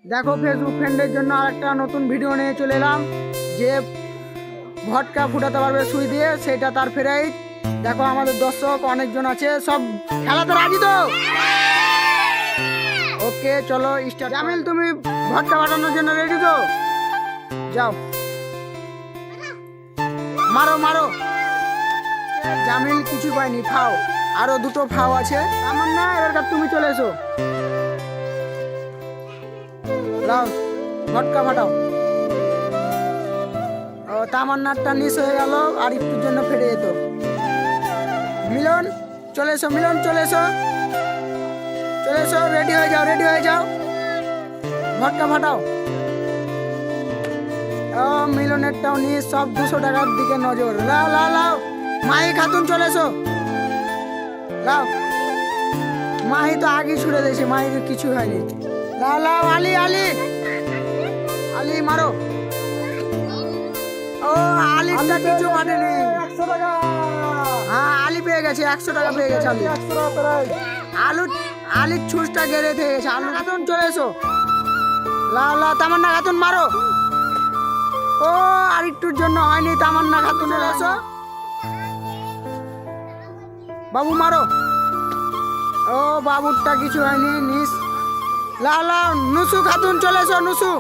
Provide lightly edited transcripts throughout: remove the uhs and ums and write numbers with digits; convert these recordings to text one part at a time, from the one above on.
দেখো ফেসবুক ফ্রেন্ডের জন্য আরেকটা নতুন ভিডিও নিয়ে চলে এলাম। যে ভটকা ফুটাতে পারবে সুই দিয়ে, সেটা তার প্রাইজ। দেখো আমাদের দর্শক অনেকজন আছে, সব খেলাতে রাজি তো? ওকে চলো স্টার্ট। জামিল তুমি ভটকা ফাটানোর জন্য রেডি তো? যাও মারো মারো। জামিল কিছু পায়নি, ফাও। আরো দুটো ফাও আছে। আমার না, এবার তুমি চলে এসো। লাও ভটকা ফাটাও। ও তামান্নারটা নিচ হয়ে গেল, আর একটুর জন্য ফেটে যেত। মিলন চলে এসো, মিলন চলে এসো, চলে এসো, রেডি হয়ে যাও, রেডি হয়ে যাও, ভটকা ফাটাও। ও মিলনেরটাও নিয়ে সব 200 টাকার দিকে নজর। লাও লাও লাও, মাহি খাতুন চলে এসো। লাও, মাহি তো আগে ছুড়ে দিয়েছে, মাহির কিছু হয়নি। লাও লাও, আলি আলি আলি মারো। ও আলিটা কিছু মানেনি। 100 টাকা। হ্যাঁ আলি পেয়ে গেছে, 100 টাকা পেয়ে গেছে আলি। আলু আলির ছুঁচটা গেড়ে থেকে গেছে। আলু খাতুন চলে এসো। লাও লাও, তামান্না খাতুন মারো। ও আর একটুর জন্য হয়নি, তামান্না খাতুনের এসো। বাবু মারো। ও বাবুরটা কিছু হয়নি, নিস। লাও লাও, নুসু খাতুন চলে এসো, নুসু।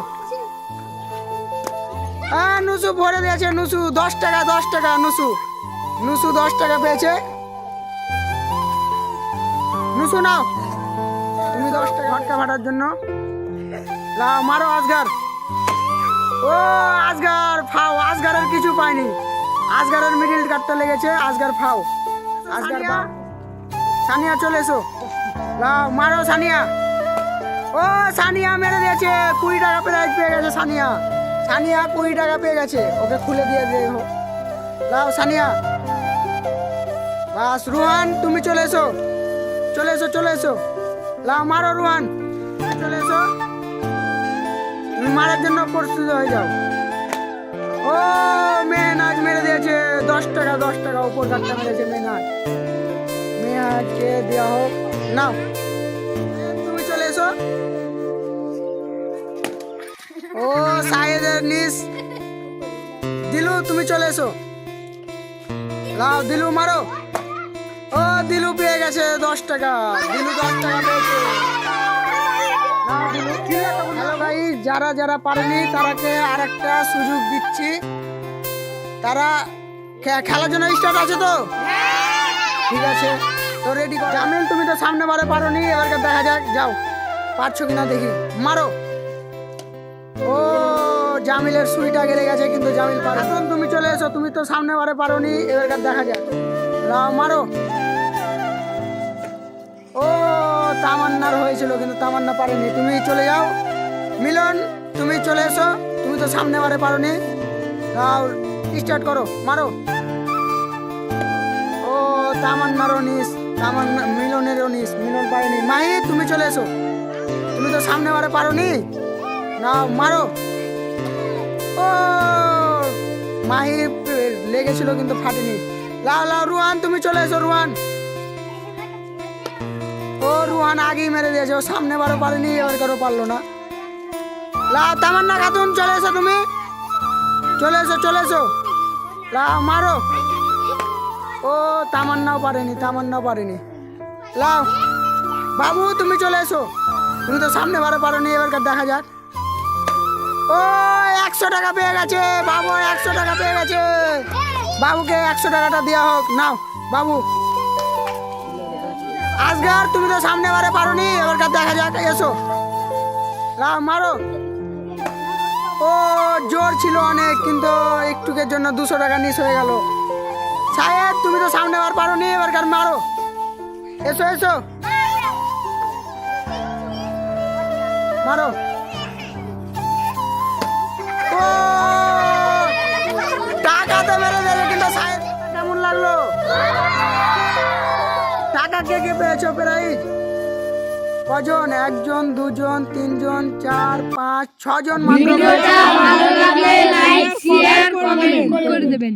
হ্যাঁ নুসু ভরে দিয়েছে, নুসু 10 টাকা, 10 টাকা। নুসু নুসু 10 টাকা পেয়েছে। নুসু নাও তুমি 10 টাকা ভটকা ফাটার জন্য। লাও মারো আজগার। ও আজগার ফাও, আজগারের কিছু পাইনি। আজগারের মিডিল কাটতে লেগেছে, আজগার ফাও। আজগার বা সানিয়া চলে এসো। লাও মারো সানিয়া। ও সানিয়া মেরে দিয়েছে, 20 টাকা প্রাইজ পেয়ে গেছে সানিয়া। সানিয়া 20 টাকা পেয়ে গেছে, ওকে খুলে দিয়ে দে। লাও সানিয়া। বাস রুহান তুমি চলে এসো, চলে এসো, চলে এসো। লাও মারো রুহান, চলে এসো। তুমি মারার জন্য প্রস্তুত হয়ে যাও। ও মেহনাজ মেরে দিয়েছে 10 টাকা, 10 টাকা উপর কাটটা মেরেছে মেহনাজ। মেহনাজকে দেওয়া হোক। নাও তুমি চলে এসো। ও সাইদের নিস। দিলু তুমি চলে এসো। লাও দিলু মারো। ও দিলু পেয়ে গেছে 10 টাকা। দিলু 10 টাকা পেয়েছে। হ্যালো ভাই, যারা যারা পারেনি তারাকে আরেকটা সুযোগ দিচ্ছি। তারা খেলার জন্য স্টার্ট আছে তো? ঠিক আছে তো রেডি কর। জামিল তুমি তো সামনে বারে পারোনি, এবারকে দেখা যাক যাও পারছো কিনা দেখি। মারো। ও জামিলের সুইটা গেলে গেছে, কিন্তু জামিল পারে। এখন তুমি চলে এসো, তুমি তো সামনে বারে পারোনি, এবারকার দেখা যাক। লাও মারো। ও তামান্নার হয়েছিল, কিন্তু তামান্না পারেনি। তুমি চলে যাও। মিলন তুমি চলে এসো, তুমি তো সামনে বারে পারোনি। লাও স্টার্ট করো, মারো। ও তামান্নারও নিস, তামান্না মিলনেরও নিস, মিলন পারেনি। মাহি তুমি চলে এসো, তুমি তো সামনে বারে পারোনি। নাও মারো। ও মাহি লেগেছিল কিন্তু ফাটেনি। লাও লাও রুহান তুমি চলে এসো, রুহান। ও রুহান আগেই মেরে দিয়েছে, ও সামনে বারো পারেনি, এবার কারো পারলো না। লাও তামান্না খাতুন চলে এসো, তুমি চলে এসো, চলে এসো। লাও মারো। ও তামান্নাও পারেনি, তামান্নাও পারেনি। লাও বাবু তুমি চলে এসো, তুমি তো সামনে বারো পারোনি, এবারকার দেখা যাক। ও 100 টাকা পেয়ে গেছে বাবু, 100 টাকা পেয়ে গেছে। বাবুকে 100 টাকাটা দেওয়া হোক। নাও বাবু। আজগার তুমি তো সামনে বারে পারোনি, এবারকার দেখা যাক, এসো। লাও মারো। ও জোর ছিল অনেক, কিন্তু একটুকের জন্য 200 টাকা নিচ হয়ে গেল। সাহেব তুমি তো সামনে বার পারোনি, এবারকার মারো। এসো এসো, মারো। ও টাকাতে মেরে দেবে, কিন্তু সাহেব কেমন লাগলো? টাকা কে কে পেয়েছো প্রাইজ? কজন? 1 জন, 2 জন, 3 জন, 4 5 6 জন। ভিডিওটা ভালো লাগলে লাইক শেয়ার কমেন্ট করে দেবেন।